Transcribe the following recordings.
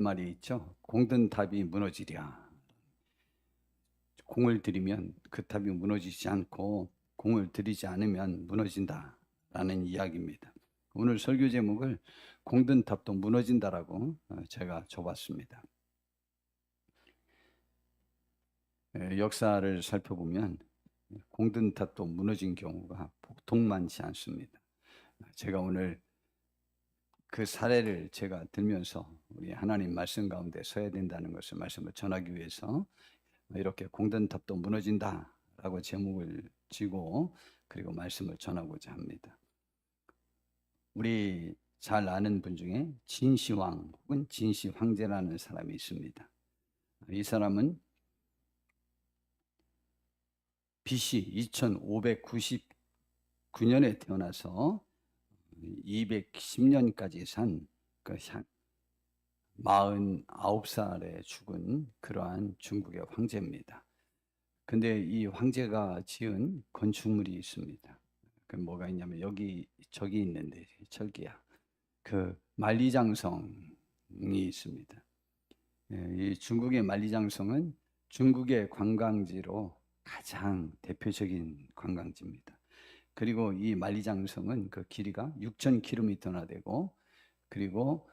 말이 있죠. 공든 탑이 무너지랴. 공을 들이면 그 탑이 무너지지 않고 공을 들이지 않으면 무너진다라는 이야기입니다. 오늘 설교 제목을 공든 탑도 무너진다라고 제가 줘봤습니다. 역사를 살펴보면 공든 탑도 무너진 경우가 보통만치 않습니다. 제가 오늘 그 사례를 제가 들면서 우리 하나님 말씀 가운데 서야 된다는 것을 말씀을 전하기 위해서 이렇게 공든 탑도 무너진다라고 제목을 지고 그리고 말씀을 전하고자 합니다. 우리 잘 아는 분 중에 진시황 혹은 진시황제라는 사람이 있습니다. 이 사람은 BC 2599년에 태어나서 210년까지 산 49살에 죽은 그러한 중국의 황제입니다. 근데 이 황제가 지은 건축물이 있습니다. 그 뭐가 있냐면 저기 있는데 저기야. 그 만리장성이 있습니다. 이 중국의 만리장성은 중국의 관광지로 가장 대표적인 관광지입니다. 그리고 이 만리장성은 그 길이가 6,000km나 되고 그리고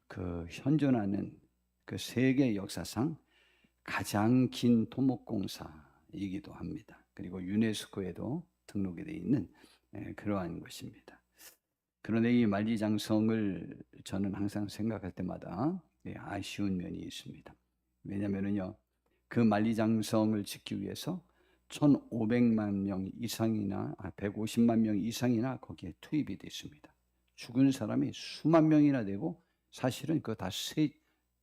그 현존하는 그 세계 역사상 가장 긴 토목공사이기도 합니다. 그리고 유네스코에도 등록이 되어 있는 그러한 것입니다. 그런데 이 만리장성을 저는 항상 생각할 때마다 아쉬운 면이 있습니다. 왜냐하면요, 그 만리장성을 짓기 위해서 1,500만 명 이상이나 150만 명 이상이나 거기에 투입이 됐습니다. 죽은 사람이 수만 명이나 되고 사실은 그거 다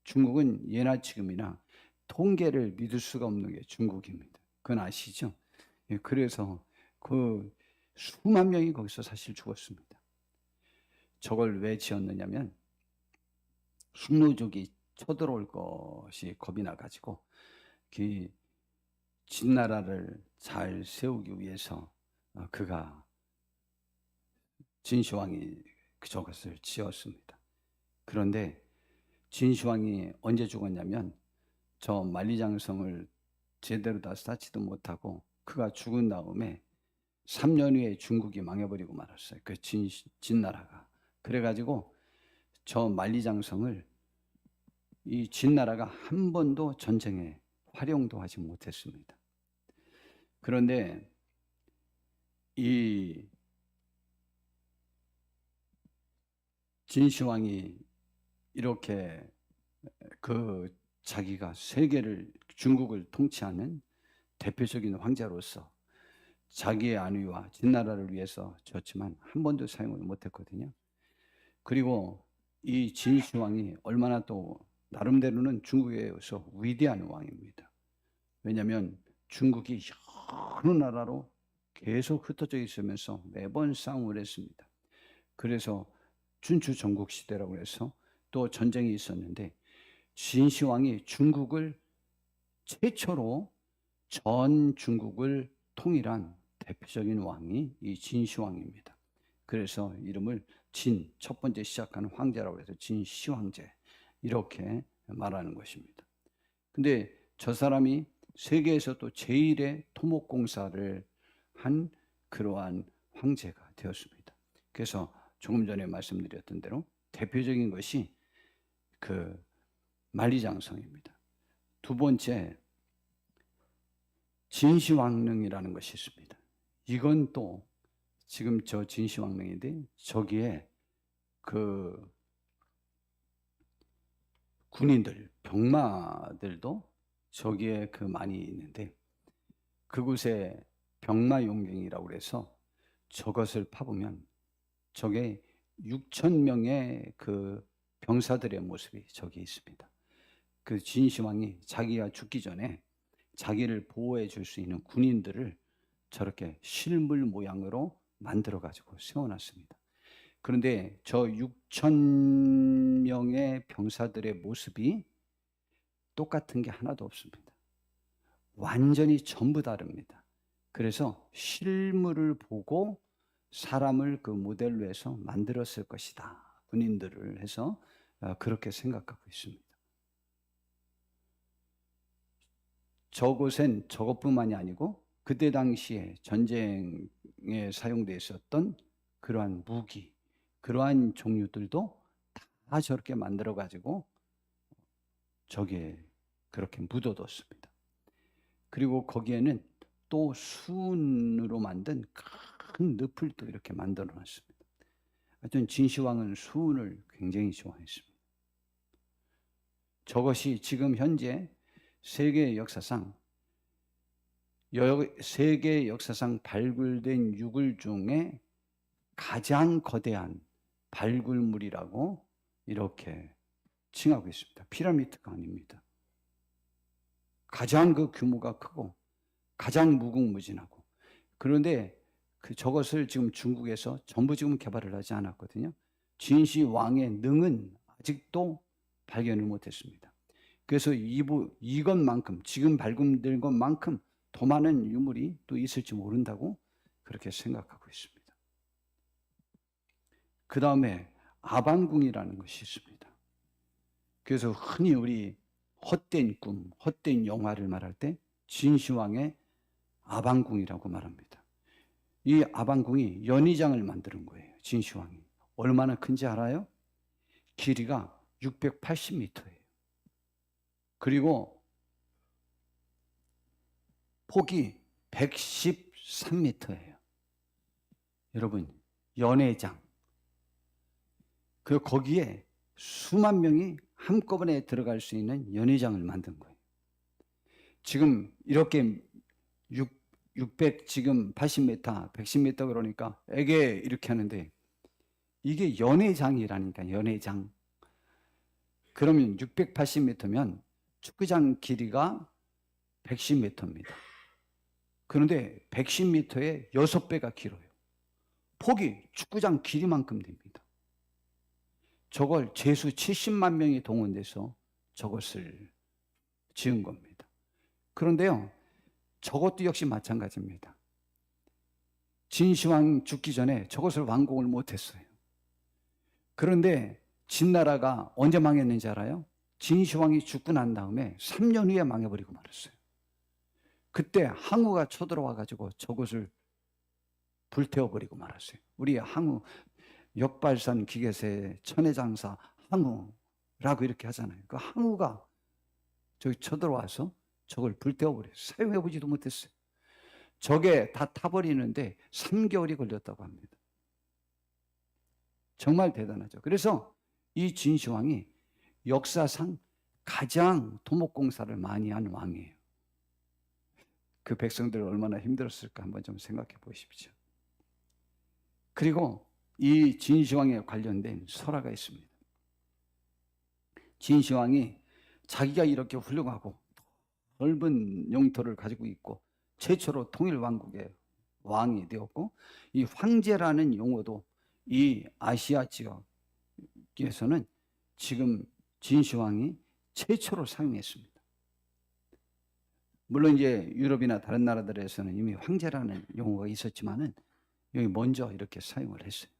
중국은 예나 지금이나 통계를 믿을 수가 없는 게 중국입니다. 그건 아시죠? 그래서 그 수만 명이 거기서 사실 죽었습니다. 저걸 왜 지었느냐면 숙노족이 쳐들어올 것이 겁이 나가지고 그 진나라를 잘 세우기 위해서 그가 진시황이 저것을 지었습니다. 그런데 진시황이 언제 죽었냐면 저 만리장성을 제대로 다 쌓지도 못하고 그가 죽은 다음에 3년 후에 중국이 망해버리고 말았어요. 그 진나라가. 그래가지고 저 만리장성을 이 진나라가 한 번도 전쟁에 활용도 하지 못했습니다. 그런데 이 진시황이 이렇게 그 자기가 세계를 중국을 통치하는 대표적인 황제로서 자기의 안위와 진나라를 위해서 졌지만 한 번도 사용을 못했거든요. 그리고 이 진시황이 얼마나 또 나름대로는 중국에서 위대한 왕입니다. 왜냐하면 중국이 여러 나라로 계속 흩어져 있으면서 매번 싸움을 했습니다. 그래서 춘추 전국 시대라고 해서 또 전쟁이 있었는데 진시황이 중국을 최초로 전 중국을 통일한 대표적인 왕이 이 진시황입니다. 그래서 이름을 첫 번째 시작하는 황제라고 해서 진시황제 이렇게 말하는 것입니다. 근데 저 사람이 세계에서 또 제일의 토목공사를 한 그러한 황제가 되었습니다. 그래서 조금 전에 말씀드렸던 대로 대표적인 것이 그 만리장성입니다. 두 번째 진시황릉이라는 것이 있습니다. 이건 또 지금 저 진시황릉인데 저기에 그 군인들, 병마들도 저기에 그 많이 있는데 그곳에 병마용경이라고 해서 저것을 파보면 저게 6,000명의 그 병사들의 모습이 저기 있습니다. 그 진시황이 자기가 죽기 전에 자기를 보호해 줄 수 있는 군인들을 저렇게 실물 모양으로 만들어 가지고 세워놨습니다. 그런데 저 6,000명의 병사들의 모습이 똑같은 게 하나도 없습니다. 완전히 전부 다릅니다. 그래서 실물을 보고 사람을 그 모델로 해서 만들었을 것이다. 군인들을 해서 그렇게 생각하고 있습니다. 저곳엔 저것뿐만이 아니고 그때 당시에 전쟁에 사용되어 있었던 그러한 무기, 그러한 종류들도 다 저렇게 만들어 가지고 저기에 그렇게 묻어뒀습니다. 그리고 거기에는 또 수은으로 만든 큰 늪을 또 이렇게 만들어 놨습니다. 하여튼 진시황은 수은을 굉장히 좋아했습니다. 저것이 지금 현재 세계 역사상 발굴된 유물 중에 가장 거대한 발굴물이라고 이렇게 칭하고 있습니다. 피라미드가 아닙니다. 가장 그 규모가 크고 가장 무궁무진하고, 그런데 저것을 지금 중국에서 전부 지금 개발을 하지 않았거든요. 진시 왕의 능은 아직도 발견을 못했습니다. 그래서 이것만큼, 지금 발굴된 것만큼 더 많은 유물이 또 있을지 모른다고 그렇게 생각하고 있습니다. 그 다음에 아방궁이라는 것이 있습니다. 그래서 흔히 우리 헛된 꿈, 헛된 영화를 말할 때 진시황의 아방궁이라고 말합니다. 이 아방궁이 연희장을 만드는 거예요. 진시황이. 얼마나 큰지 알아요? 길이가 680m예요. 그리고 폭이 113m예요. 여러분, 연회장. 거기에 수만 명이 한꺼번에 들어갈 수 있는 연회장을 만든 거예요. 지금 이렇게 600 지금 80m, 110m 그러니까 에게 이렇게 하는데 이게 연회장이라니까, 연회장. 그러면 680m면 축구장 길이가 110m입니다. 그런데 110m에 6배가 길어요. 폭이 축구장 길이만큼 됩니다. 저걸 제수 70만 명이 동원돼서 저것을 지은 겁니다. 그런데요, 저것도 역시 마찬가지입니다. 진시황 죽기 전에 저것을 완공을 못했어요. 그런데 진나라가 언제 망했는지 알아요? 진시황이 죽고 난 다음에 3년 후에 망해버리고 말았어요. 그때 항우가 쳐들어와 가지고 저것을 불태워버리고 말았어요. 우리 항우, 역발산 기계세 천혜장사 항우라고 이렇게 하잖아요. 그 항우가 저기 쳐들어와서 저걸 불태워버려요. 사용해보지도 못했어요. 저게 다 타버리는데 3개월이 걸렸다고 합니다. 정말 대단하죠. 그래서 이 진시황이 역사상 가장 토목공사를 많이 한 왕이에요. 그 백성들 얼마나 힘들었을까 한번 좀 생각해 보십시오. 그리고 이 진시황에 관련된 설화가 있습니다. 진시황이 자기가 이렇게 훌륭하고 넓은 영토를 가지고 있고 최초로 통일왕국의 왕이 되었고, 이 황제라는 용어도 이 아시아 지역에서는 지금 진시황이 최초로 사용했습니다. 물론 이제 유럽이나 다른 나라들에서는 이미 황제라는 용어가 있었지만은 여기 먼저 이렇게 사용을 했어요.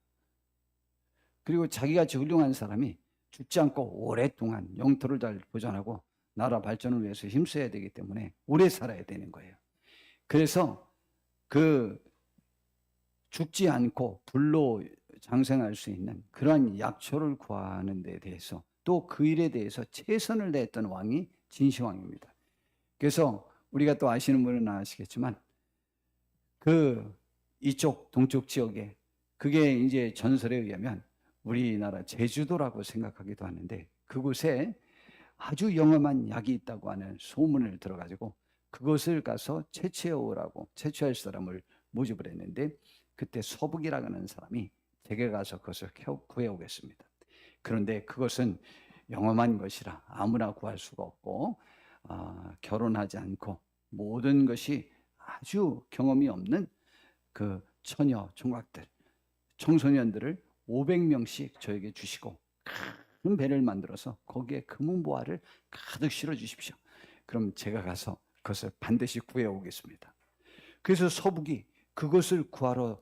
그리고 자기같이 훌륭한 사람이 죽지 않고 오랫동안 영토를 잘 보존하고 나라 발전을 위해서 힘써야 되기 때문에 오래 살아야 되는 거예요. 그래서 죽지 않고 불로 장생할 수 있는 그러한 약초를 구하는 데 대해서 또 그 일에 대해서 최선을 다했던 왕이 진시황입니다. 그래서 우리가 또 아시는 분은 아시겠지만 이쪽 동쪽 지역에, 그게 이제 전설에 의하면 우리나라 제주도라고 생각하기도 하는데, 그곳에 아주 영험한 약이 있다고 하는 소문을 들어가지고 그것을 가서 채취해오라고, 채취할 사람을 모집을 했는데, 그때 서북이라고 하는 사람이 제게 가서 그것을 구해오겠습니다. 그런데 그것은 영험한 것이라 아무나 구할 수가 없고, 결혼하지 않고 모든 것이 아주 경험이 없는 그 처녀 총각들, 청소년들을 500명씩 저에게 주시고 큰 배를 만들어서 거기에 금은보화를 가득 실어 주십시오. 그럼 제가 가서 그것을 반드시 구해오겠습니다. 그래서 서북이 그것을 구하러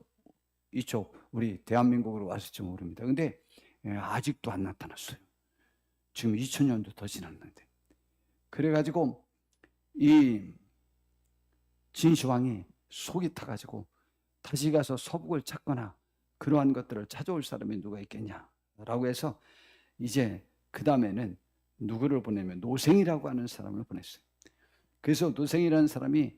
이쪽 우리 대한민국으로 왔을지 모릅니다. 근데 아직도 안 나타났어요. 지금 2000년도 더 지났는데. 그래가지고 이 진시황이 속이 타가지고 다시 가서 서북을 찾거나 그러한 것들을 찾아올 사람이 누가 있겠냐라고 해서 이제 그 다음에는 누구를 보내면 노생이라고 하는 사람을 보냈어요. 그래서 노생이라는 사람이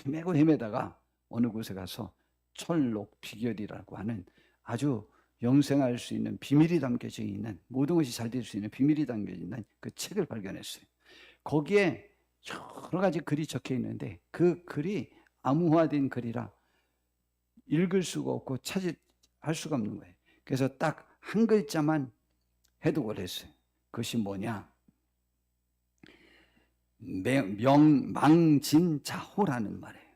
헤매고 헤매다가 어느 곳에 가서 철록 비결이라고 하는 아주 영생할 수 있는 비밀이 담겨져 있는, 모든 것이 잘 될 수 있는 비밀이 담겨져 있는 그 책을 발견했어요. 거기에 여러 가지 글이 적혀 있는데 그 글이 암호화된 글이라 읽을 수가 없고 할 수가 없는 거예요. 그래서 딱 한 글자만 해독을 했어요. 그것이 뭐냐? 망진자호라는 말이에요.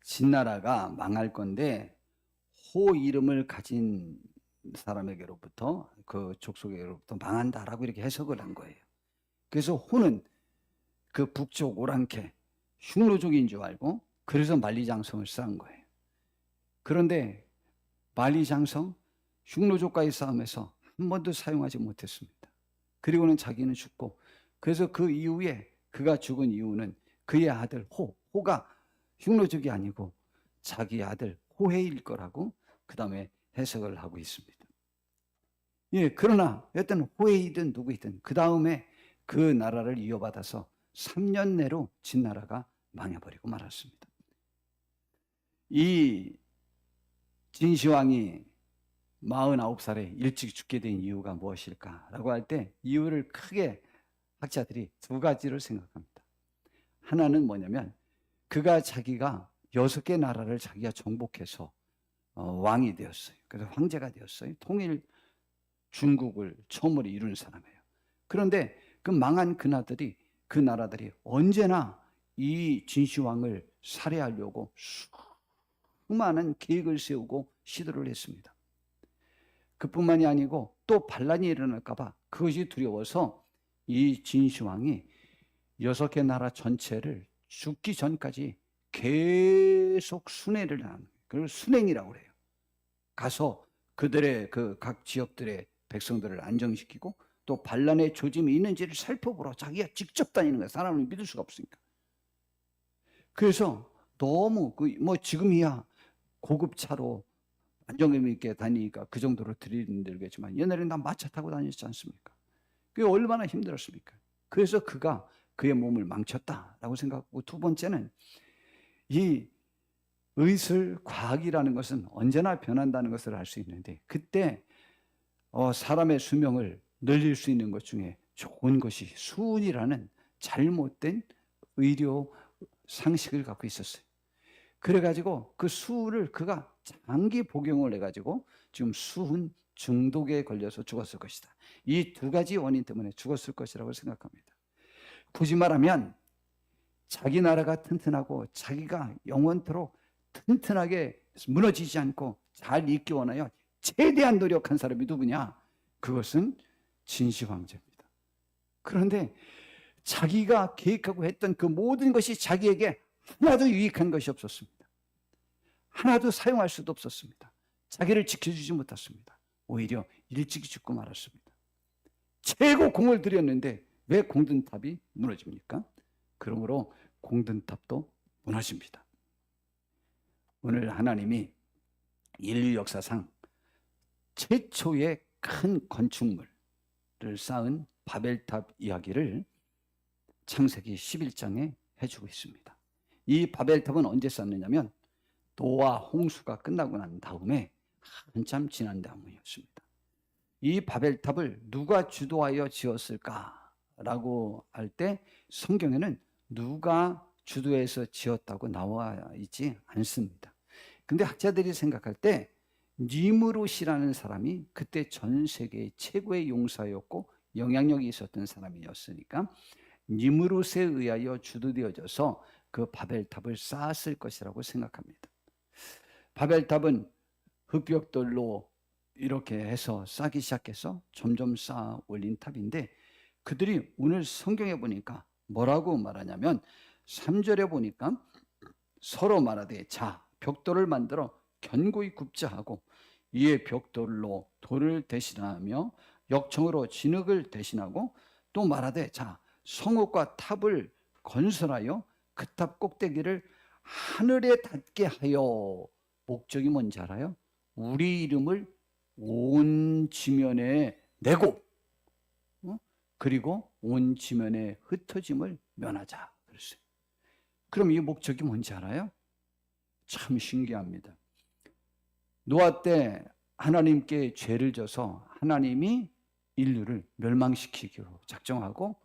진나라가 망할 건데 호 이름을 가진 사람에게로부터, 그 족속에게로부터 망한다라고 이렇게 해석을 한 거예요. 그래서 호는 그 북쪽 오랑캐 흉노족인 줄 알고 그래서 만리장성을 쌓은 거예요. 그런데 만리장성 흉노족과의 싸움에서 한 번도 사용하지 못했습니다. 그리고는 자기는 죽고, 그래서 그 이후에 그가 죽은 이유는 그의 아들 호가 흉노족이 아니고 자기 아들 호해일 거라고 그 다음에 해석을 하고 있습니다. 예, 그러나 여튼 호해이든 누구이든 그 다음에 그 나라를 이어받아서 3년 내로 진나라가 망해버리고 말았습니다. 이 진시황이 49살에 일찍 죽게 된 이유가 무엇일까라고 할 때 이유를 크게 학자들이 두 가지를 생각합니다. 하나는 뭐냐면 자기가 6개 나라를 자기가 정복해서 왕이 되었어요. 그래서 황제가 되었어요. 통일 중국을 처음으로 이룬 사람이에요. 그런데 그 망한 그 나라들이 언제나 이 진시황을 살해하려고 수많은 계획을 세우고 시도를 했습니다. 그뿐만이 아니고 또 반란이 일어날까 봐 그것이 두려워서 이 진시황이 6개 나라 전체를 죽기 전까지 계속 순회를 하는, 그걸 순행이라고 그래요. 가서 그들의 그 각 지역들의 백성들을 안정시키고 또 반란의 조짐이 있는지를 살펴보러 자기가 직접 다니는 거예요. 사람을 믿을 수가 없으니까. 그래서 너무 지금이야 고급 차로 안정감 있게 다니니까 그 정도로 들이들겠지만 옛날에는 다 마차 타고 다녔지 않습니까? 그게 얼마나 힘들었습니까? 그래서 그가 그의 몸을 망쳤다라고 생각하고, 두 번째는 이 의술 과학이라는 것은 언제나 변한다는 것을 알 수 있는데 그때 사람의 수명을 늘릴 수 있는 것 중에 좋은 것이 수은이라는 잘못된 의료 상식을 갖고 있었어요. 그래가지고 그 수은을 그가 장기 복용을 해가지고 지금 수은 중독에 걸려서 죽었을 것이다. 이 두 가지 원인 때문에 죽었을 것이라고 생각합니다. 굳이 말하면 자기 나라가 튼튼하고 자기가 영원토록 튼튼하게 무너지지 않고 잘 있기 원하여 최대한 노력한 사람이 누구냐? 그것은 진시황제입니다. 그런데 자기가 계획하고 했던 그 모든 것이 자기에게 하나도 유익한 것이 없었습니다. 하나도 사용할 수도 없었습니다. 자기를 지켜주지 못했습니다. 오히려 일찍 죽고 말았습니다. 최고 공을 들였는데 왜 공든탑이 무너집니까? 그러므로 공든탑도 무너집니다. 오늘 하나님이 인류 역사상 최초의 큰 건축물을 쌓은 바벨탑 이야기를 창세기 11장에 해주고 있습니다. 이 바벨탑은 언제 쌓느냐면 노아 홍수가 끝나고 난 다음에 한참 지난 다음이었습니다. 이 바벨탑을 누가 주도하여 지었을까라고 할 때 성경에는 누가 주도해서 지었다고 나와 있지 않습니다. 근데 학자들이 생각할 때 니므롯이라는 사람이 그때 전 세계 최고의 용사였고 영향력이 있었던 사람이었으니까 니므롯에 의하여 주도되어져서 그 바벨탑을 쌓았을 것이라고 생각합니다. 바벨탑은 흙벽돌로 이렇게 해서 쌓기 시작해서 점점 쌓아 올린 탑인데 그들이 오늘 성경에 보니까 뭐라고 말하냐면 3절에 보니까 서로 말하되 자 벽돌을 만들어 견고히 굽자 하고 이에 벽돌로 돌을 대신하며 역청으로 진흙을 대신하고 또 말하되 자 성읍과 탑을 건설하여 그 탑 꼭대기를 하늘에 닿게 하여, 목적이 뭔지 알아요? 우리 이름을 온 지면에 내고, 그리고 온 지면에 흩어짐을 면하자 그랬어요. 그럼 이 목적이 뭔지 알아요? 참 신기합니다. 노아 때 하나님께 죄를 져서 하나님이 인류를 멸망시키기로 작정하고,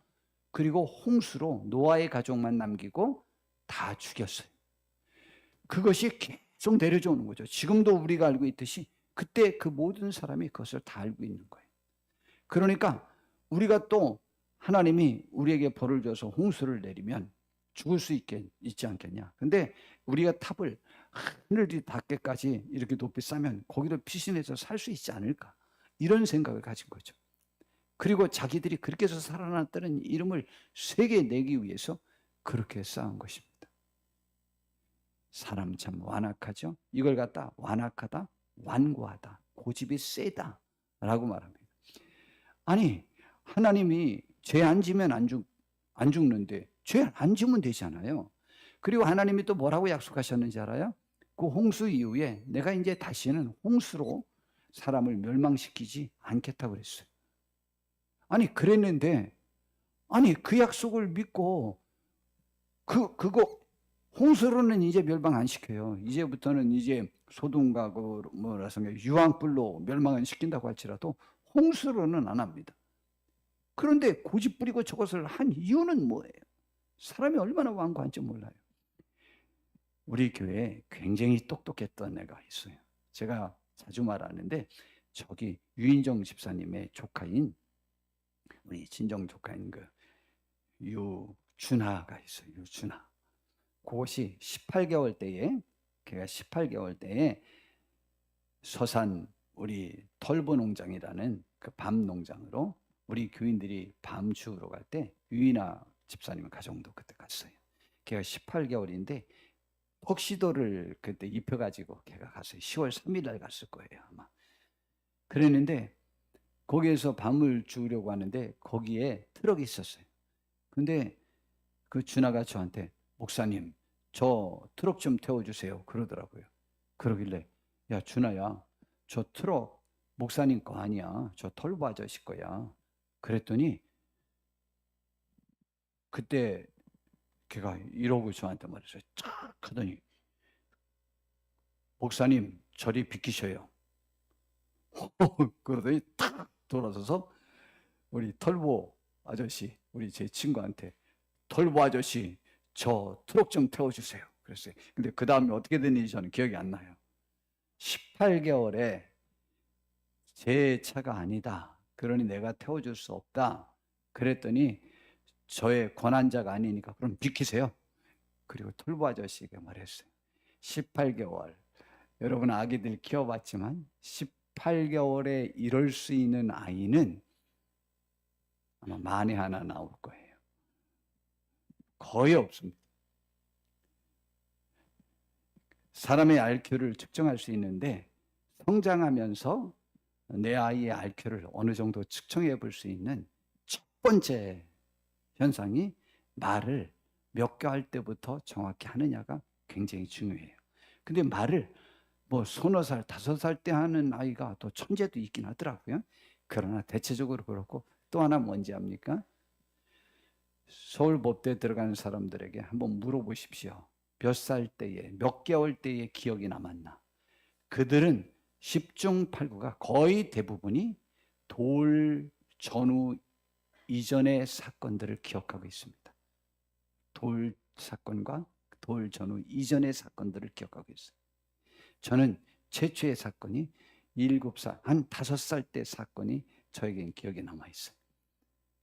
그리고 홍수로 노아의 가족만 남기고 다 죽였어요. 그것이 계속 내려져 오는 거죠. 지금도 우리가 알고 있듯이 그때 그 모든 사람이 그것을 다 알고 있는 거예요. 그러니까 우리가 또 하나님이 우리에게 벌을 줘서 홍수를 내리면 죽을 수 있지 않겠냐. 근데 우리가 탑을 하늘이 닿게까지 이렇게 높이 쌓으면 거기를 피신해서 살 수 있지 않을까, 이런 생각을 가진 거죠. 그리고 자기들이 그렇게 해서 살아났다는 이름을 세계에 내기 위해서 그렇게 쌓은 것입니다. 사람 참 완악하죠. 이걸 갖다 완악하다, 완고하다, 고집이 세다 라고 말합니다. 아니, 하나님이 죄 안 지면 안 죽는데 죄 안 지면 되잖아요. 그리고 하나님이 또 뭐라고 약속하셨는지 알아요? 그 홍수 이후에 내가 이제 다시는 홍수로 사람을 멸망시키지 않겠다고 그랬어요. 아니, 그랬는데, 아니, 그 약속을 믿고 그거 홍수로는 이제 멸망 안 시켜요. 이제부터는 이제 소돔과 유황불로 멸망을 시킨다고 할지라도 홍수로는 안 합니다. 그런데 고집 부리고 저것을 한 이유는 뭐예요? 사람이 얼마나 완고한지 몰라요. 우리 교회에 굉장히 똑똑했던 애가 있어요. 제가 자주 말하는데, 저기 유인정 집사님의 조카인, 우리 친정 조카인 그 유준하가 있어요. 유준하. 그것이 18개월 때에, 걔가 18개월 때에 서산 우리 털보 농장이라는 그 밤 농장으로 우리 교인들이 밤 주우러 갈 때 유인하 집사님 가정도 그때 갔어요. 걔가 18개월인데 턱시도를 그때 입혀가지고 걔가 갔어요. 10월 3일 날 갔을 거예요, 아마. 그랬는데 거기에서 밤을 주우려고 하는데 거기에 트럭이 있었어요. 근데 그 준하가 저한테, 목사님, 저 트럭 좀 태워주세요 그러더라고요. 그러길래, 야 준하야, 저 트럭 목사님 거 아니야. 저 털보 아저씨 거야. 그랬더니 그때 걔가 이러고 저한테 말했어요. 쫙 하더니, 목사님 저리 비키셔요. 그러더니 탁 돌아서서 우리 털보 아저씨, 우리 제 친구한테, 털보 아저씨 저 트럭 좀 태워주세요 그랬어요. 근데 그 다음에 어떻게 됐는지 저는 기억이 안 나요. 18개월에 제 차가 아니다, 그러니 내가 태워줄 수 없다 그랬더니, 저의 권한자가 아니니까 그럼 비키세요. 그리고 털보 아저씨가 말했어요. 18개월, 여러분 아기들 키워봤지만 18개월에 이럴 수 있는 아이는 아마 만에 하나 나올 거예요. 거의 없습니다. 사람의 IQ를 측정할 수 있는데, 성장하면서 내 아이의 IQ를 어느 정도 측정해 볼 수 있는 첫 번째 현상이, 말을 몇 개 할 때부터 정확히 하느냐가 굉장히 중요해요. 근데 말을 뭐 서너 살, 5살 때 하는 아이가 또 천재도 있긴 하더라고요. 그러나 대체적으로 그렇고, 또 하나 뭔지 압니까? 서울법대에 들어가는 사람들에게 한번 물어보십시오. 몇 살 때에, 몇 개월 때에 기억이 남았나? 그들은 10중 8구가 거의 대부분이 돌 전후 이전의 사건들을 기억하고 있습니다. 돌 사건과 돌 전후 이전의 사건들을 기억하고 있어요. 저는 최초의 사건이 7살, 한 5살 때 사건이 저에겐 기억에 남아있어요.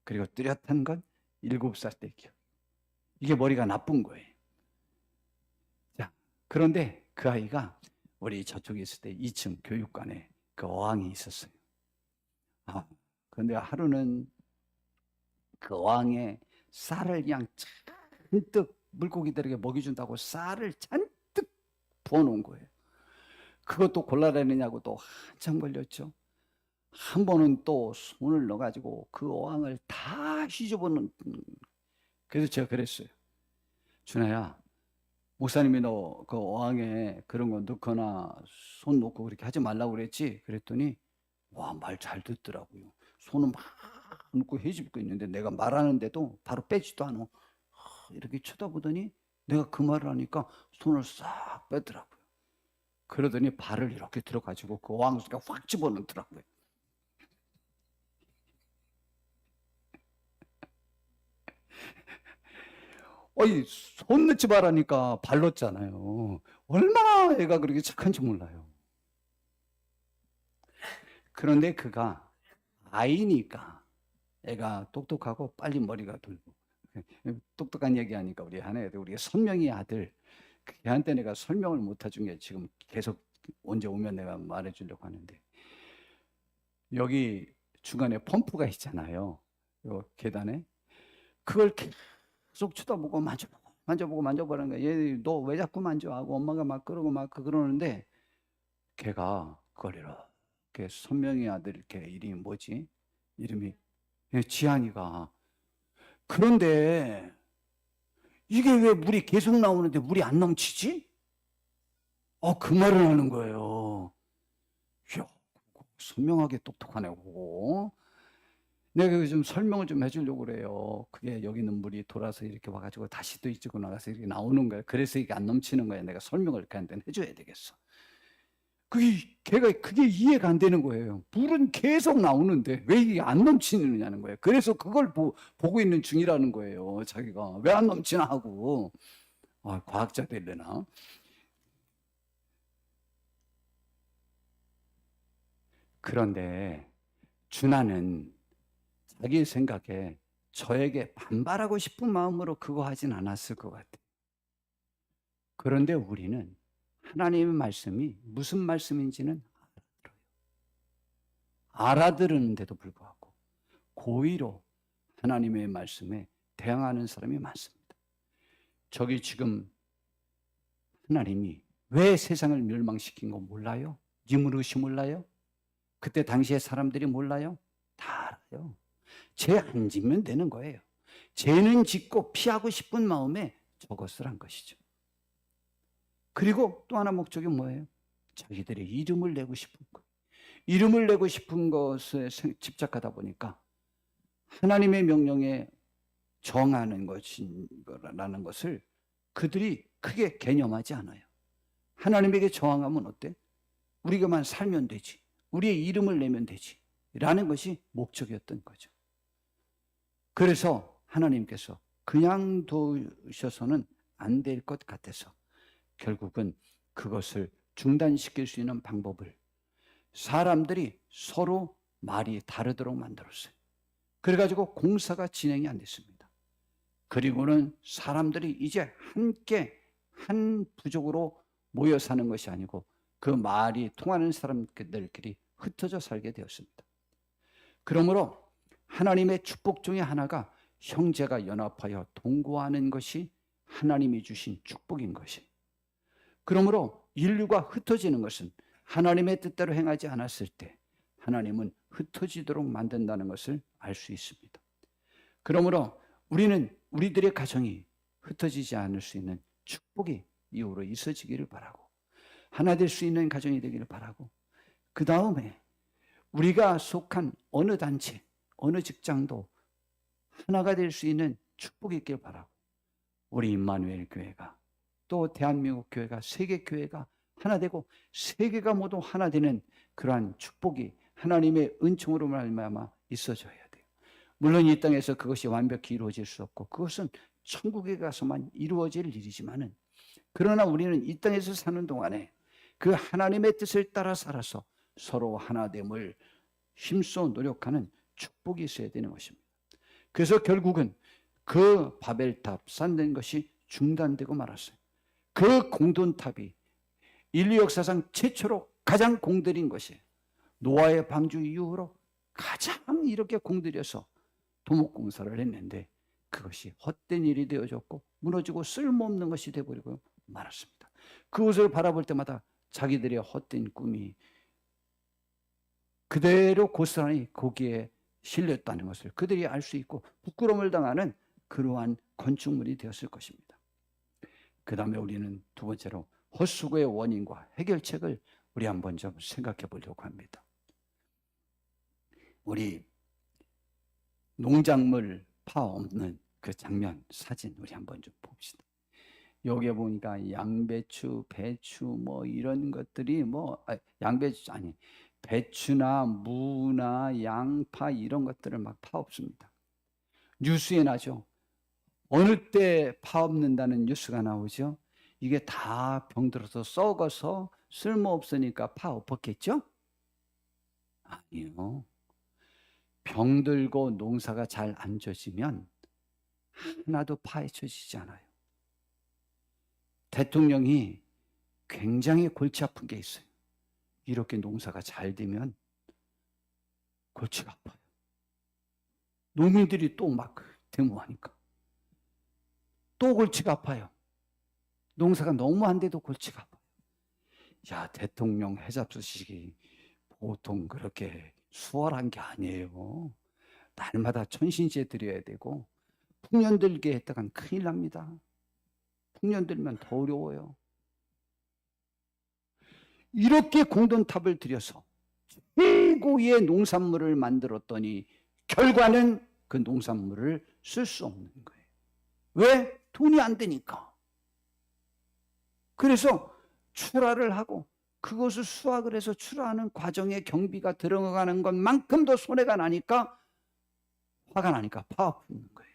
그리고 뚜렷한 건 7살 때 기억. 이게 머리가 나쁜 거예요. 자, 그런데 그 아이가 우리 저쪽에 있을 때 2층 교육관에 그 어항이 있었어요. 그런데 하루는 그 어항에 쌀을 그냥 잔뜩, 물고기들에게 먹여준다고 쌀을 잔뜩 부어놓은 거예요. 그것도 골라내느냐고 또 한참 걸렸죠. 한 번은 또 손을 넣어가지고 그 어항을 다 휘저어놓는. 그래서 제가 그랬어요. 준하야, 목사님이 너 그 어항에 그런 거 넣거나 손 놓고 그렇게 하지 말라고 그랬지? 그랬더니 와, 말 잘 듣더라고요. 손을 막 놓고 헤집고 있는데 내가 말하는데도 바로 빼지도 않아. 이렇게 쳐다보더니 내가 그 말을 하니까 손을 싹 빼더라고요. 그러더니 발을 이렇게 들어가지고 그 어항 속에 확 집어넣더라고요. 어이, 손 넣지 말라니까 발 넣었잖아요. 얼마나 애가 그렇게 착한지 몰라요. 그런데 그가 아이니까 애가 똑똑하고 빨리 머리가 돌고, 똑똑한 얘기하니까 우리 하나애들, 우리 선명이 아들, 걔한테 내가 설명을 못 해준 게 지금 계속 언제 오면 내가 말해주려고 하는데, 여기 중간에 펌프가 있잖아요. 요 계단에. 그걸 계속 쳐다보고 만져보는 거야. 얘 너 왜 자꾸 만져? 하고 엄마가 막 그러고 막 그러는데 걔가 그걸 이렇게 선명이 아들, 이렇게 이름이 뭐지? 이름이 지한이가. 그런데 이게 왜 물이 계속 나오는데 물이 안 넘치지? 그 말을 하는 거예요. 이야, 선명하게 똑똑하네, 그거. 내가 좀 설명을 좀 해주려고 그래요. 그게 여기 있는 물이 돌아서 이렇게 와가지고 다시 또 이쪽으로 나가서 이렇게 나오는 거야. 그래서 이게 안 넘치는 거야. 내가 설명을 이렇게 한 데는 해줘야 되겠어. 걔가 그게 이해가 안 되는 거예요. 물은 계속 나오는데 왜 이게 안 넘치느냐는 거예요. 그래서 그걸 보고 있는 중이라는 거예요. 자기가 왜 안 넘치나 하고. 과학자 되려나? 그런데 준하는 자기 생각에 저에게 반발하고 싶은 마음으로 그거 하진 않았을 것 같아요. 그런데 우리는 하나님의 말씀이 무슨 말씀인지는 알아들었는데도 불구하고 고의로 하나님의 말씀에 대항하는 사람이 많습니다. 저기 지금 하나님이 왜 세상을 멸망시킨 거 몰라요? 니무롯이 몰라요? 그때 당시에 사람들이 몰라요? 다 알아요. 죄 안 짓면 되는 거예요. 죄는 짓고 피하고 싶은 마음에 저것을 한 것이죠. 그리고 또 하나 목적이 뭐예요? 자기들의 이름을 내고 싶은 것. 이름을 내고 싶은 것에 집착하다 보니까 하나님의 명령에 정하는 것이라는 것을 그들이 크게 개념하지 않아요. 하나님에게 저항하면 어때? 우리가만 살면 되지. 우리의 이름을 내면 되지. 라는 것이 목적이었던 거죠. 그래서 하나님께서 그냥 두셔서는 안 될 것 같아서 결국은 그것을 중단시킬 수 있는 방법을 사람들이 서로 말이 다르도록 만들었어요. 그래가지고 공사가 진행이 안 됐습니다. 그리고는 사람들이 이제 함께 한 부족으로 모여 사는 것이 아니고 그 말이 통하는 사람들끼리 흩어져 살게 되었습니다. 그러므로 하나님의 축복 중에 하나가 형제가 연합하여 동거하는 것이 하나님이 주신 축복인 것이. 그러므로 인류가 흩어지는 것은 하나님의 뜻대로 행하지 않았을 때 하나님은 흩어지도록 만든다는 것을 알 수 있습니다. 그러므로 우리는 우리들의 가정이 흩어지지 않을 수 있는 축복이 이후로 있어지기를 바라고, 하나 될 수 있는 가정이 되기를 바라고, 그 다음에 우리가 속한 어느 단체, 어느 직장도 하나가 될 수 있는 축복이 있길 바라고, 우리 임마누엘 교회가 또 대한민국 교회가, 세계 교회가 하나 되고 세계가 모두 하나 되는 그러한 축복이 하나님의 은총으로 말미암아 있어져야 돼요. 물론 이 땅에서 그것이 완벽히 이루어질 수 없고 그것은 천국에 가서만 이루어질 일이지만은, 그러나 우리는 이 땅에서 사는 동안에 그 하나님의 뜻을 따라 살아서 서로 하나됨을 힘써 노력하는 축복이 있어야 되는 것입니다. 그래서 결국은 그 바벨탑 쌓는 것이 중단되고 말았어요. 그 공돈탑이 인류 역사상 최초로 가장 공들인 것이에요. 노아의 방주 이후로 가장 이렇게 공들여서 도목공사를 했는데 그것이 헛된 일이 되어졌고 무너지고 쓸모없는 것이 되어버리고 말았습니다. 그것을 바라볼 때마다 자기들의 헛된 꿈이 그대로 고스란히 거기에 실렸다는 것을 그들이 알 수 있고 부끄러움을 당하는 그러한 건축물이 되었을 것입니다. 그 다음에 우리는 두 번째로 헛수고의 원인과 해결책을 우리 한번 좀 생각해 보려고 합니다. 우리 농작물 파 없는 그 장면, 사진 우리 한번 좀 봅시다. 여기에 보니까 양배추, 배추 뭐 이런 것들이 양배추 아니 배추나 무나 양파 이런 것들을 막 파업습니다. 뉴스에 나죠. 어느 때 파업는다는 뉴스가 나오죠. 이게 다 병들어서 썩어서 쓸모없으니까 파업했겠죠? 아니요. 병들고 농사가 잘 안 져지면 하나도 파헤쳐지지 않아요. 대통령이 굉장히 골치 아픈 게 있어요. 이렇게 농사가 잘 되면 골치가 아파요. 농민들이 또 막 데모하니까 또 골치가 아파요. 농사가 너무 안 돼도 골치가 아파요. 야, 대통령 해잡수식이 보통 그렇게 수월한 게 아니에요. 날마다 천신제 드려야 되고 풍년 들게 했다간 큰일 납니다. 풍년 들면 더 어려워요. 이렇게 공돈탑을 들여서 최고의 농산물을 만들었더니 결과는 그 농산물을 쓸 수 없는 거예요. 왜? 돈이 안 되니까. 그래서 출하를 하고 그것을 수확을 해서 출하하는 과정에 경비가 들어가는 것만큼도 손해가 나니까 화가 나니까 파업하는 거예요.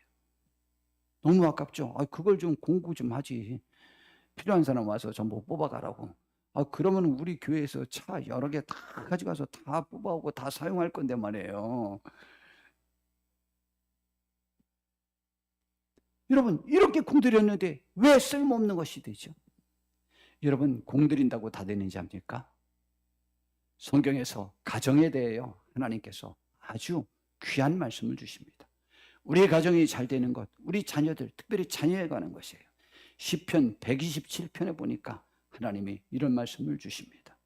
너무 아깝죠. 그걸 좀 공부 좀 하지. 필요한 사람 와서 전부 뽑아가라고. 그러면 우리 교회에서 차 여러 개 다 가져가서 다 뽑아오고 다 사용할 건데 말이에요. 여러분, 이렇게 공들였는데 왜 쓸모없는 것이 되죠? 여러분, 공들인다고 다 되는지 압니까? 성경에서 가정에 대하여 하나님께서 아주 귀한 말씀을 주십니다. 우리 가정이 잘 되는 것, 우리 자녀들, 특별히 자녀에 관한 것이에요. 시편 127편에 보니까 하나님이 이런 말씀을 주십니다.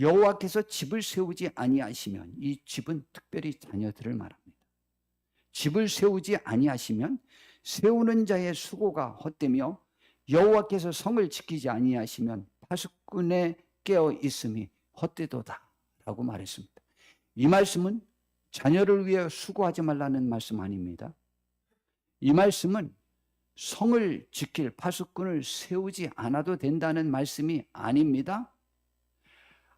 여호와께서 집을 세우지 아니하시면, 이 집은 특별히 자녀들을 말합니다. 집을 세우지 아니하시면 세우는 자의 수고가 헛되며 여호와께서 성을 지키지 아니하시면 파수꾼에 깨어 있음이 헛되도다 라고 말했습니다. 이 말씀은 자녀를 위해 수고하지 말라는 말씀 아닙니다. 이 말씀은 성을 지킬 파수꾼을 세우지 않아도 된다는 말씀이 아닙니다.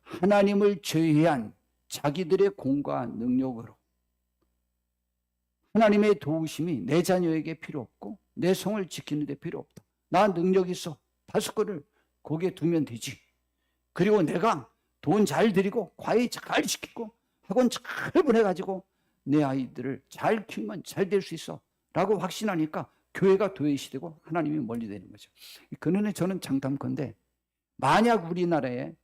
하나님을 제외한 자기들의 공과 능력으로 하나님의 도우심이 내 자녀에게 필요 없고 내 성을 지키는 데 필요 없다. 나 능력 있어. 파수꾼을 거기에 두면 되지. 그리고 내가 돈 잘 들이고 과외 잘 시키고 학원 잘 보내가지고 내 아이들을 잘 키우면 잘 될 수 있어 라고 확신하니까 교회가 도외시되고 하나님이 멀리 되는 거죠. 그런데 저는 장담컨대 만약 우리나라에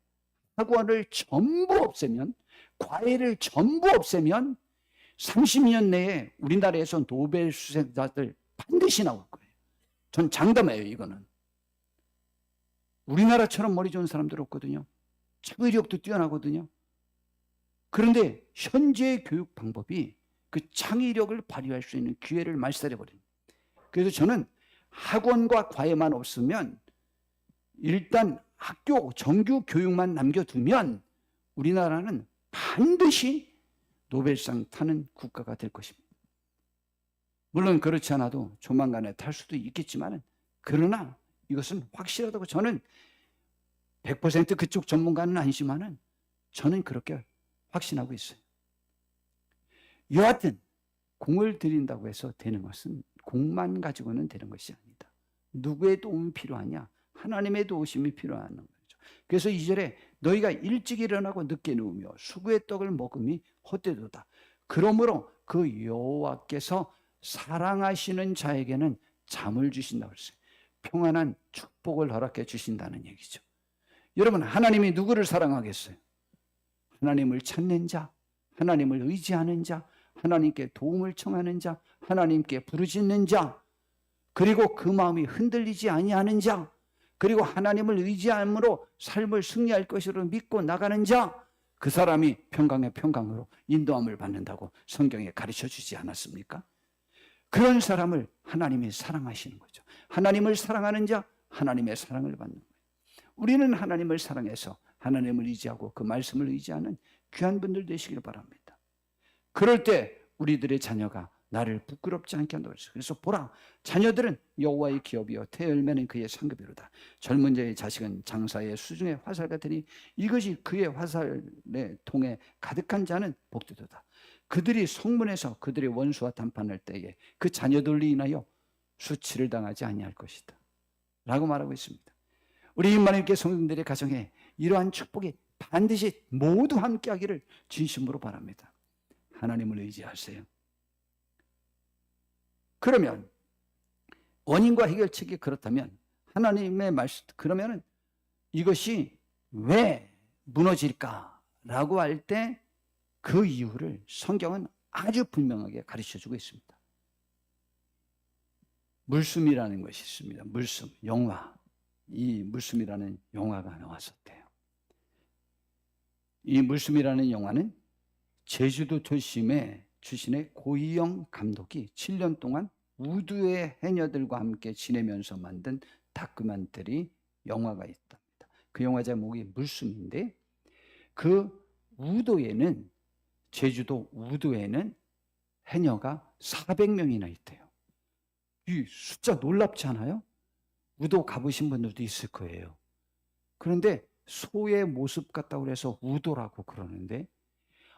학원을 전부 없애면, 과외를 전부 없애면 30년 내에 우리나라에서 노벨 수상자들 반드시 나올 거예요. 전 장담해요. 이거는 우리나라처럼 머리 좋은 사람들 없거든요. 창의력도 뛰어나거든요. 그런데 현재의 교육 방법이 그 창의력을 발휘할 수 있는 기회를 말살해버립니다. 그래서 저는 학원과 과외만 없으면 일단 학교 정규 교육만 남겨두면 우리나라는 반드시 노벨상 타는 국가가 될 것입니다. 물론 그렇지 않아도 조만간에 탈 수도 있겠지만, 그러나 이것은 확실하다고, 저는 100% 그쪽 전문가는 아니지만 저는 그렇게 확신하고 있어요. 여하튼 공을 들인다고 해서 되는 것은 공만 가지고는 되는 것이 아니다. 누구의 도움이 필요하냐? 하나님의 도우심이 필요한 거죠. 그래서 2절에 너희가 일찍 일어나고 늦게 누우며 수구의 떡을 먹음이 헛되도다. 그러므로 그 여호와께서 사랑하시는 자에게는 잠을 주신다고 했어요. 평안한 축복을 허락해 주신다는 얘기죠. 여러분, 하나님이 누구를 사랑하겠어요? 하나님을 찾는 자, 하나님을 의지하는 자, 하나님께 도움을 청하는 자, 하나님께 부르짖는 자, 그리고 그 마음이 흔들리지 아니하는 자, 그리고 하나님을 의지함으로 삶을 승리할 것으로 믿고 나가는 자, 그 사람이 평강의 평강으로 인도함을 받는다고 성경에 가르쳐 주지 않았습니까? 그런 사람을 하나님이 사랑하시는 거죠. 하나님을 사랑하는 자, 하나님의 사랑을 받는 거예요. 우리는 하나님을 사랑해서 하나님을 의지하고 그 말씀을 의지하는 귀한 분들 되시길 바랍니다. 그럴 때 우리들의 자녀가 나를 부끄럽지 않게 한다고 했어요. 그래서 보라, 자녀들은 여호와의 기업이요 태열매는 그의 상급이로다. 젊은 자의 자식은 장사의 수중의 화살 같으니 이것이 그의 화살의 통에 가득한 자는 복되도다. 그들이 성문에서 그들의 원수와談판할 때에 그 자녀들로 인하여 수치를 당하지 아니할 것이다 라고 말하고 있습니다. 우리 임마누엘 성도들의 가정에 이러한 축복이 반드시 모두 함께하기를 진심으로 바랍니다. 하나님을 의지하세요. 그러면 원인과 해결책이 그렇다면 하나님의 말씀, 그러면 이것이 왜 무너질까라고 할 때 그 이유를 성경은 아주 분명하게 가르쳐주고 있습니다. 물숨이라는 것이 있습니다. 물숨, 영화. 이 물숨이라는 영화가 나왔었대요. 이 물숨이라는 영화는 제주도 도심의 출신의 고희영 감독이 7년 동안 우두의 해녀들과 함께 지내면서 만든 다큐멘터리 영화가 있답니다. 그 영화 제목이 물숨인데, 그 우도에는, 제주도 우도에는 해녀가 400명이나 있대요. 이 숫자 놀랍지 않아요? 우도 가보신 분들도 있을 거예요. 그런데 소의 모습 같다고 해서 우도라고 그러는데,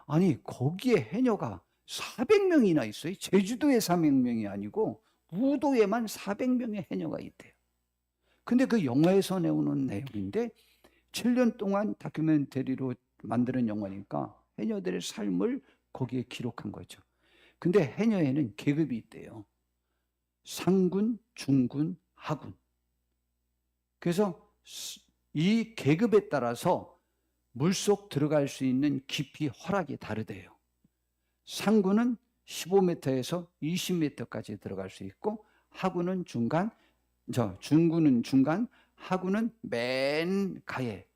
아니 거기에 해녀가 400명이나 있어요. 제주도에 400명이 아니고 우도에만 400명의 해녀가 있대요. 근데 그 영화에서 나오는 내용인데 7년 동안 다큐멘터리로 만드는 영화니까 해녀들의 삶을 거기에 기록한 거죠. 근데 해녀에는 계급이 있대요. 상군, 중군, 하군. 그래서 이 계급에 따라서 물속 들어갈 수 있는 깊이 허락이 다르대요. 상군은 15m에서 20m까지 들어갈 수 있고, 하군은 중간, 중군은 중간, 하군은 맨 가에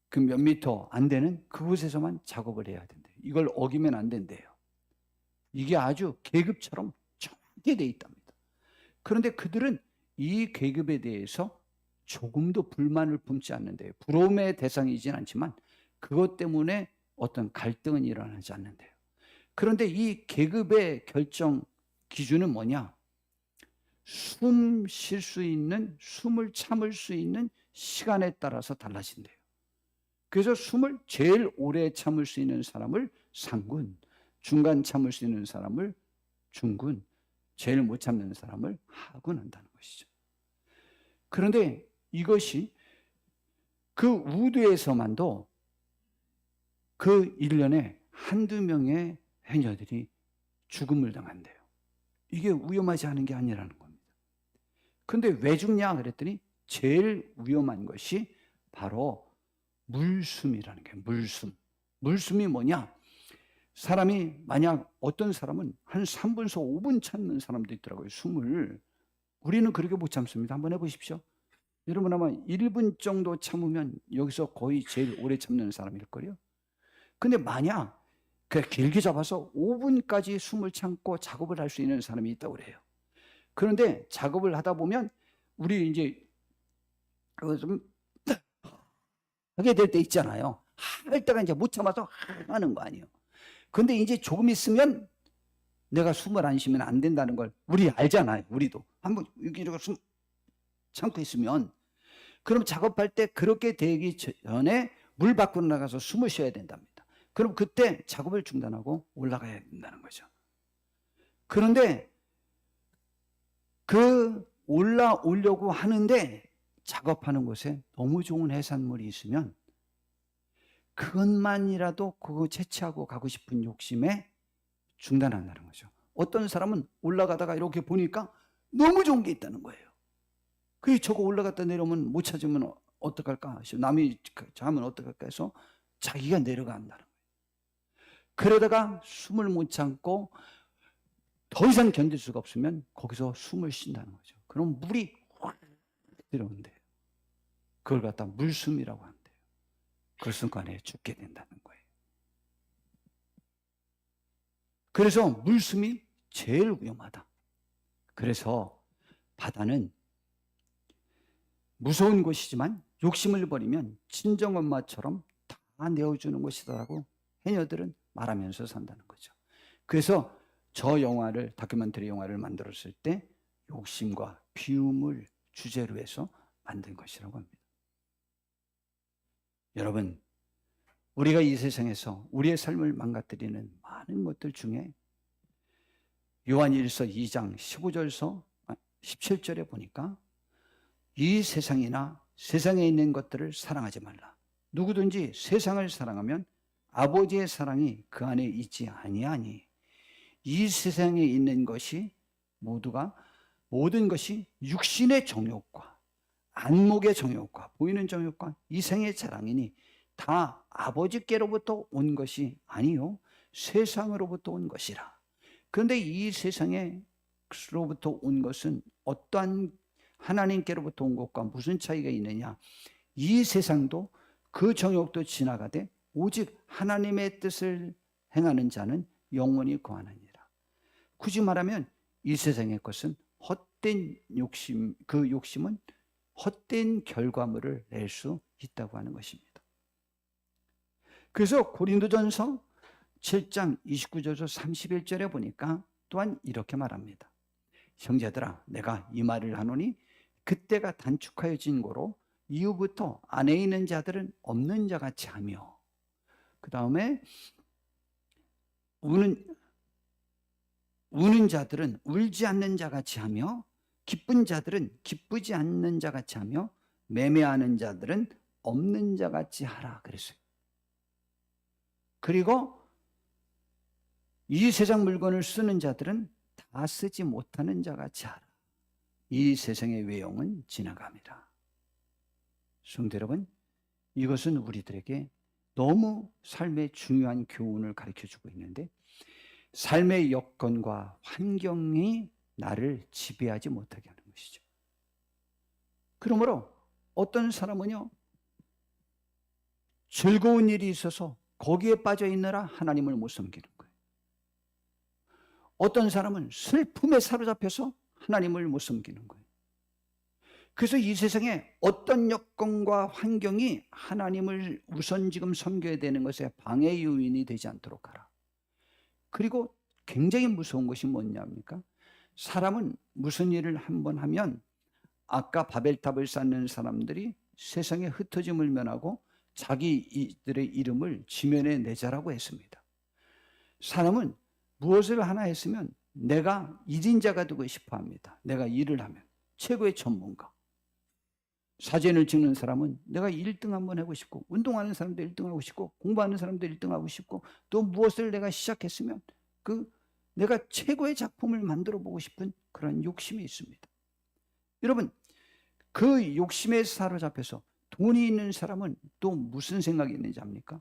그 몇 미터 안 되는 그곳에서만 작업을 해야 된대요. 이걸 어기면 안 된대요. 이게 아주 계급처럼 정확하게 돼 있답니다. 그런데 그들은 이 계급에 대해서 조금도 불만을 품지 않는데요. 부러움의 대상이진 않지만 그것 때문에 어떤 갈등은 일어나지 않는데요. 그런데 이 계급의 결정 기준은 뭐냐? 숨 쉴 수 있는, 숨을 참을 수 있는 시간에 따라서 달라진대요. 그래서 숨을 제일 오래 참을 수 있는 사람을 상군, 중간 참을 수 있는 사람을 중군, 제일 못 참는 사람을 하군 한다는 것이죠. 그런데 이것이 그 우도에서만도 그 1년에 한두 명의 해녀들이 죽음을 당한대요. 이게 위험하지 않은 게 아니라는 겁니다. 근데 왜 죽냐 그랬더니 제일 위험한 것이 바로 물숨이라는 게, 물숨. 물숨이 뭐냐? 사람이 만약 어떤 사람은 한 3분에서 5분 참는 사람도 있더라고요. 숨을. 우리는 그렇게 못 참습니다. 한번 해보십시오. 여러분 아마 1분 정도 참으면 여기서 거의 제일 오래 참는 사람일걸요. 근데 만약 길게 잡아서 5분까지 숨을 참고 작업을 할 수 있는 사람이 있다고 그래요. 그런데 작업을 하다 보면 우리 이제 좀 하게 될 때 있잖아요. 할 때가 이제 못 참아서 하는 거 아니에요. 근데 이제 조금 있으면 내가 숨을 안 쉬면 안 된다는 걸 우리 알잖아요. 우리도 한번 여기저기 숨 참고 있으면, 그럼 작업할 때 그렇게 되기 전에 물 밖으로 나가서 숨을 쉬어야 된답니다. 그럼 그때 작업을 중단하고 올라가야 된다는 거죠. 그런데 그 올라오려고 하는데 작업하는 곳에 너무 좋은 해산물이 있으면 그것만이라도 그거 채취하고 가고 싶은 욕심에 중단한다는 거죠. 어떤 사람은 올라가다가 이렇게 보니까 너무 좋은 게 있다는 거예요. 그 저거 올라갔다 내려오면 못 찾으면 어떡할까? 남이 자면 어떡할까 해서 자기가 내려간다는 거예요. 그러다가 숨을 못 참고 더 이상 견딜 수가 없으면 거기서 숨을 쉰다는 거죠. 그럼 물이 확 들어온대요. 그걸 갖다 물숨이라고 한대요. 그 순간에 죽게 된다는 거예요. 그래서 물숨이 제일 위험하다. 그래서 바다는 무서운 것이지만 욕심을 버리면 친정엄마처럼 다 내어주는 것이다라고 해녀들은 말하면서 산다는 거죠. 그래서 저 다큐멘터리 영화를 만들었을 때 욕심과 비움을 주제로 해서 만든 것이라고 합니다. 여러분, 우리가 이 세상에서 우리의 삶을 망가뜨리는 많은 것들 중에 요한일서 2장 17절에 보니까 이 세상이나 세상에 있는 것들을 사랑하지 말라. 누구든지 세상을 사랑하면 아버지의 사랑이 그 안에 있지 아니하니 이 세상에 있는 것이 모든 것이 육신의 정욕과 안목의 정욕과 보이는 정욕과 이생의 자랑이니 다 아버지께로부터 온 것이 아니요 세상으로부터 온 것이라. 그런데 이 세상에로부터 온 것은 어떠한 하나님께로부터 온 것과 무슨 차이가 있느냐? 이 세상도 그 정욕도 지나가되 오직 하나님의 뜻을 행하는 자는 영원히 거하느니라. 굳이 말하면 이 세상의 것은 헛된 욕심, 그 욕심은 헛된 결과물을 낼 수 있다고 하는 것입니다. 그래서 고린도전서 7장 29절에서 31절에 보니까 또한 이렇게 말합니다. 형제들아, 내가 이 말을 하노니 그때가 단축하여진 고로 이후부터 안에 있는 자들은 없는 자같이 하며, 그 다음에 우는 자들은 울지 않는 자같이 하며, 기쁜 자들은 기쁘지 않는 자같이 하며, 매매하는 자들은 없는 자같이 하라 그랬어요. 그리고 이 세상 물건을 쓰는 자들은 다 쓰지 못하는 자같이 하라. 이 세상의 외형은 지나갑니다. 성도 여러분, 이것은 우리들에게 너무 삶의 중요한 교훈을 가르쳐주고 있는데, 삶의 여건과 환경이 나를 지배하지 못하게 하는 것이죠. 그러므로 어떤 사람은요, 즐거운 일이 있어서 거기에 빠져 있느라 하나님을 못 섬기는 거예요. 어떤 사람은 슬픔에 사로잡혀서 하나님을 못 섬기는 거예요. 그래서 이 세상에 어떤 여건과 환경이 하나님을 우선 지금 섬겨야 되는 것에 방해 요인이 되지 않도록 하라. 그리고 굉장히 무서운 것이 뭐냐입니까? 사람은 무슨 일을 한번 하면, 아까 바벨탑을 쌓는 사람들이 세상에 흩어짐을 면하고 자기들의 이름을 지면에 내자라고 했습니다. 사람은 무엇을 하나 했으면 내가 1인자가 되고 싶어 합니다. 내가 일을 하면 최고의 전문가. 사진을 찍는 사람은 내가 1등 한번 하고 싶고, 운동하는 사람도 1등 하고 싶고, 공부하는 사람도 1등 하고 싶고, 또 무엇을 내가 시작했으면 내가 최고의 작품을 만들어 보고 싶은 그런 욕심이 있습니다. 여러분, 그 욕심에 사로잡혀서 돈이 있는 사람은 또 무슨 생각이 있는지 압니까?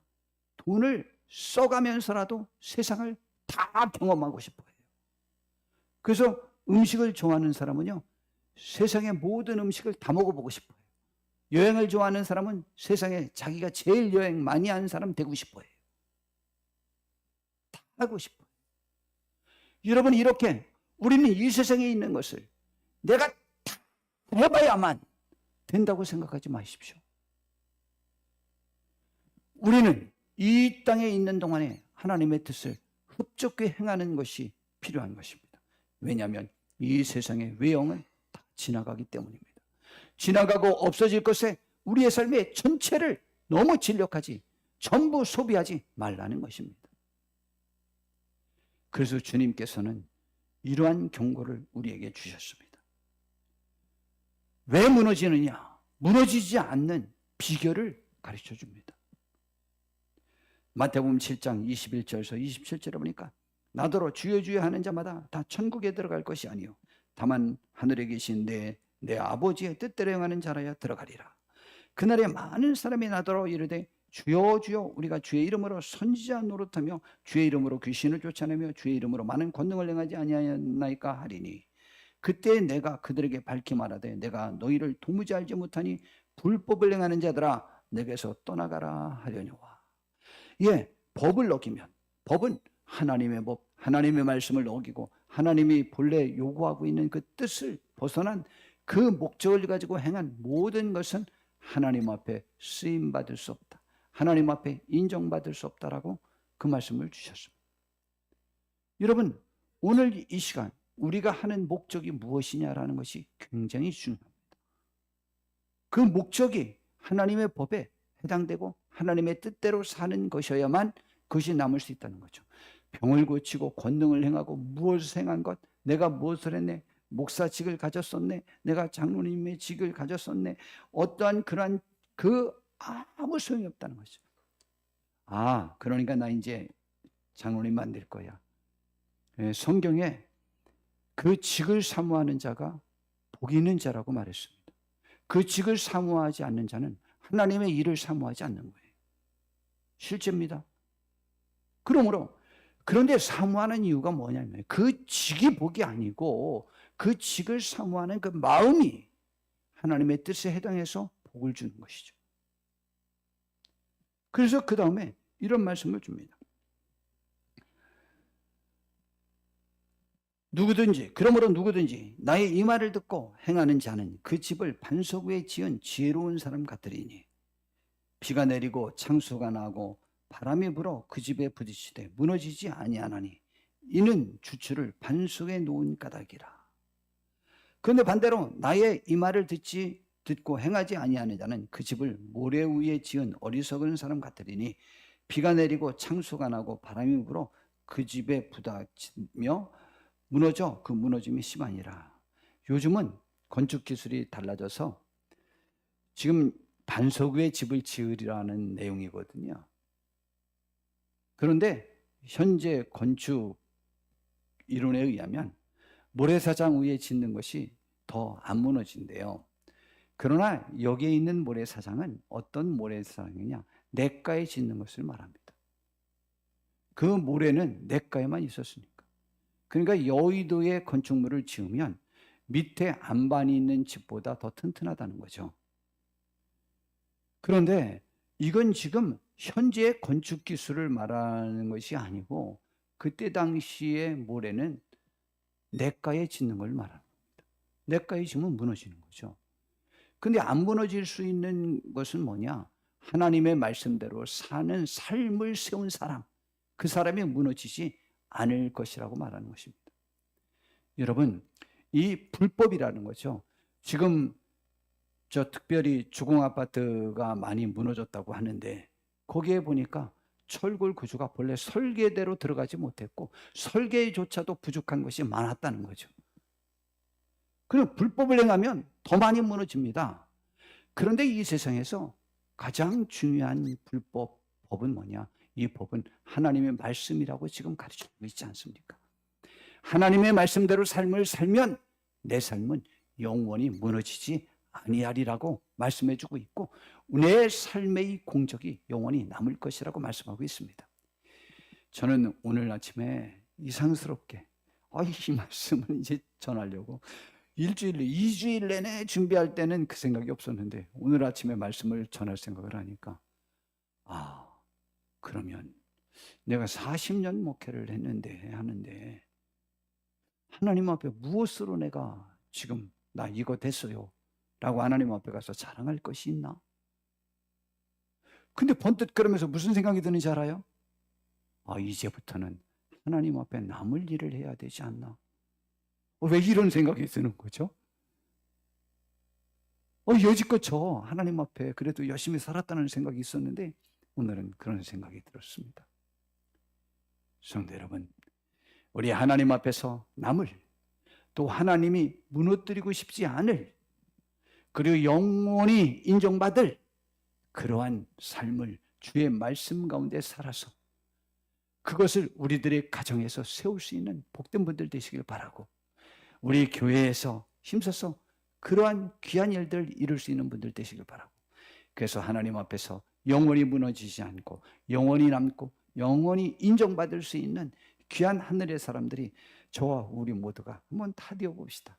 돈을 써가면서라도 세상을 다 경험하고 싶어 해요. 그래서 음식을 좋아하는 사람은요, 세상의 모든 음식을 다 먹어보고 싶어 해요. 여행을 좋아하는 사람은 세상에 자기가 제일 여행 많이 하는 사람 되고 싶어 해요. 다 하고 싶어 해요. 여러분, 이렇게 우리는 이 세상에 있는 것을 내가 다 해봐야만 된다고 생각하지 마십시오. 우리는 이 땅에 있는 동안에 하나님의 뜻을 흡족히 행하는 것이 필요한 것입니다. 왜냐하면 이 세상의 외형은 다 지나가기 때문입니다. 지나가고 없어질 것에 우리의 삶의 전체를 너무 진력하지, 전부 소비하지 말라는 것입니다. 그래서 주님께서는 이러한 경고를 우리에게 주셨습니다. 왜 무너지느냐? 무너지지 않는 비결을 가르쳐 줍니다. 마태복음 7장 21절에서 27절에 보니까 나더러 주여 주여 하는 자마다 다 천국에 들어갈 것이 아니요 다만 하늘에 계신 내 아버지의 뜻대로 행하는 자라야 들어가리라. 그날에 많은 사람이 나더러 이르되 주여 주여 우리가 주의 이름으로 선지자 노릇하며 주의 이름으로 귀신을 쫓아내며 주의 이름으로 많은 권능을 행하지 아니하였나이까 하리니 그때 내가 그들에게 밝히 말하되 내가 너희를 도무지 알지 못하니 불법을 행하는 자들아 내게서 떠나가라 하려니와. 예, 법을 어기면, 법은 하나님의 법, 하나님의 말씀을 어기고 하나님이 본래 요구하고 있는 그 뜻을 벗어난 그 목적을 가지고 행한 모든 것은 하나님 앞에 쓰임받을 수 없다. 하나님 앞에 인정받을 수 없다라고 그 말씀을 주셨습니다. 여러분, 오늘 이 시간 우리가 하는 목적이 무엇이냐라는 것이 굉장히 중요합니다. 그 목적이 하나님의 법에 해당되고 하나님의 뜻대로 사는 것이어야만 그것이 남을 수 있다는 거죠. 병을 고치고 권능을 행하고 무엇을 행한 것, 내가 무엇을 했네, 목사직을 가졌었네, 내가 장로님의 직을 가졌었네, 어떠한 그러한 아무 소용이 없다는 거죠. 그러니까 나 이제 장로님 만들 거야. 성경에 그 직을 사모하는 자가 복이 있는 자라고 말했습니다. 그 직을 사모하지 않는 자는 하나님의 일을 사모하지 않는 거예요. 실제입니다. 그런데 사모하는 이유가 뭐냐면 그 직이 복이 아니고 그 직을 사모하는 그 마음이 하나님의 뜻에 해당해서 복을 주는 것이죠. 그래서 그 다음에 이런 말씀을 줍니다. 그러므로 누구든지 나의 이 말을 듣고 행하는 자는 그 집을 반석 위에 지은 지혜로운 사람 같으리니 비가 내리고 창수가 나고 바람이 불어 그 집에 부딪히되 무너지지 아니하나니 이는 주추를 반석에 놓은 까닭이라. 그런데 반대로 나의 이 말을 듣고 행하지 아니하는 자는 그 집을 모래 위에 지은 어리석은 사람 같으리니 비가 내리고 창수가 나고 바람이 불어 그 집에 부딪히며 무너져 그 무너짐이 심하니라. 요즘은 건축 기술이 달라져서 지금 반석 위에 집을 지으리라는 내용이거든요. 그런데 현재 건축 이론에 의하면 모래사장 위에 짓는 것이 더 안 무너진대요. 그러나 여기에 있는 모래사장은 어떤 모래사장이냐? 냇가에 짓는 것을 말합니다. 그 모래는 냇가에만 있었으니까. 그러니까 여의도에 건축물을 지으면 밑에 안반이 있는 집보다 더 튼튼하다는 거죠. 그런데 이건 지금 현재의 건축 기술을 말하는 것이 아니고 그때 당시의 모래는 냇가에 짓는 걸 말합니다. 냇가에 지으면 무너지는 거죠. 근데 안 무너질 수 있는 것은 뭐냐? 하나님의 말씀대로 사는 삶을 세운 사람, 그 사람이 무너지지 않을 것이라고 말하는 것입니다. 여러분, 이 불법이라는 거죠. 지금 특별히 주공아파트가 많이 무너졌다고 하는데 거기에 보니까 철골 구조가 본래 설계대로 들어가지 못했고 설계조차도 부족한 것이 많았다는 거죠. 그럼 불법을 행하면 더 많이 무너집니다. 그런데 이 세상에서 가장 중요한 법은 뭐냐? 이 법은 하나님의 말씀이라고 지금 가르쳐주고 있지 않습니까? 하나님의 말씀대로 삶을 살면 내 삶은 영원히 무너지지 아니하리라고 말씀해주고 있고 내 삶의 공적이 영원히 남을 것이라고 말씀하고 있습니다. 저는 오늘 아침에 이상스럽게 이 말씀을 이제 전하려고 2주일 내내 준비할 때는 그 생각이 없었는데 오늘 아침에 말씀을 전할 생각을 하니까 그러면 내가 40년 목회를 하는데 하나님 앞에 무엇으로 내가 지금 나 이거 됐어요 라고 하나님 앞에 가서 자랑할 것이 있나? 근데 번뜩 그러면서 무슨 생각이 드는지 알아요? 이제부터는 하나님 앞에 남을 일을 해야 되지 않나? 왜 이런 생각이 드는 거죠? 여지껏 저 하나님 앞에 그래도 열심히 살았다는 생각이 있었는데 오늘은 그런 생각이 들었습니다. 성도 여러분, 우리 하나님 앞에서 남을 또 하나님이 무너뜨리고 싶지 않을 그리고 영원히 인정받을 그러한 삶을 주의 말씀 가운데 살아서 그것을 우리들의 가정에서 세울 수 있는 복된 분들 되시길 바라고 우리 교회에서 힘써서 그러한 귀한 일들을 이룰 수 있는 분들 되시길 바라고 그래서 하나님 앞에서 영원히 무너지지 않고 영원히 남고 영원히 인정받을 수 있는 귀한 하늘의 사람들이 저와 우리 모두가 한번 다 되어봅시다.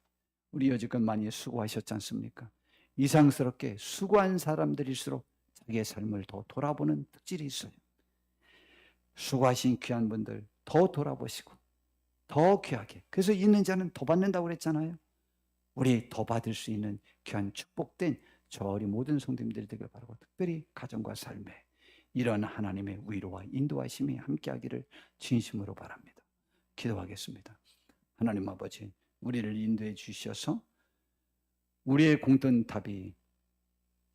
우리 여지껏 많이 수고하셨지 않습니까? 이상스럽게 수고한 사람들일수록 자기의 삶을 더 돌아보는 특질이 있어요. 수고하신 귀한 분들 더 돌아보시고 더 귀하게. 그래서 있는 자는 더 받는다고 그랬잖아요. 우리 더 받을 수 있는 귀한 축복된 저 우리 모든 성도님들이 되길 바라고, 특별히 가정과 삶에 이런 하나님의 위로와 인도하심이 함께하기를 진심으로 바랍니다. 기도하겠습니다. 하나님 아버지, 우리를 인도해 주셔서 우리의 공든 답이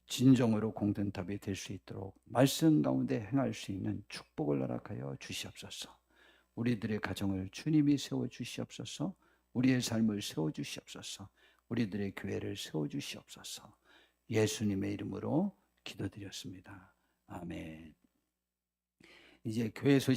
진정으로 공든 답이 될 수 있도록 말씀 가운데 행할 수 있는 축복을 허락하여 주시옵소서. 우리들의 가정을 주님이 세워주시옵소서. 우리의 삶을 세워주시옵소서. 우리들의 교회를 세워주시옵소서. 예수님의 이름으로 기도드렸습니다. 아멘. 이제 교회 소식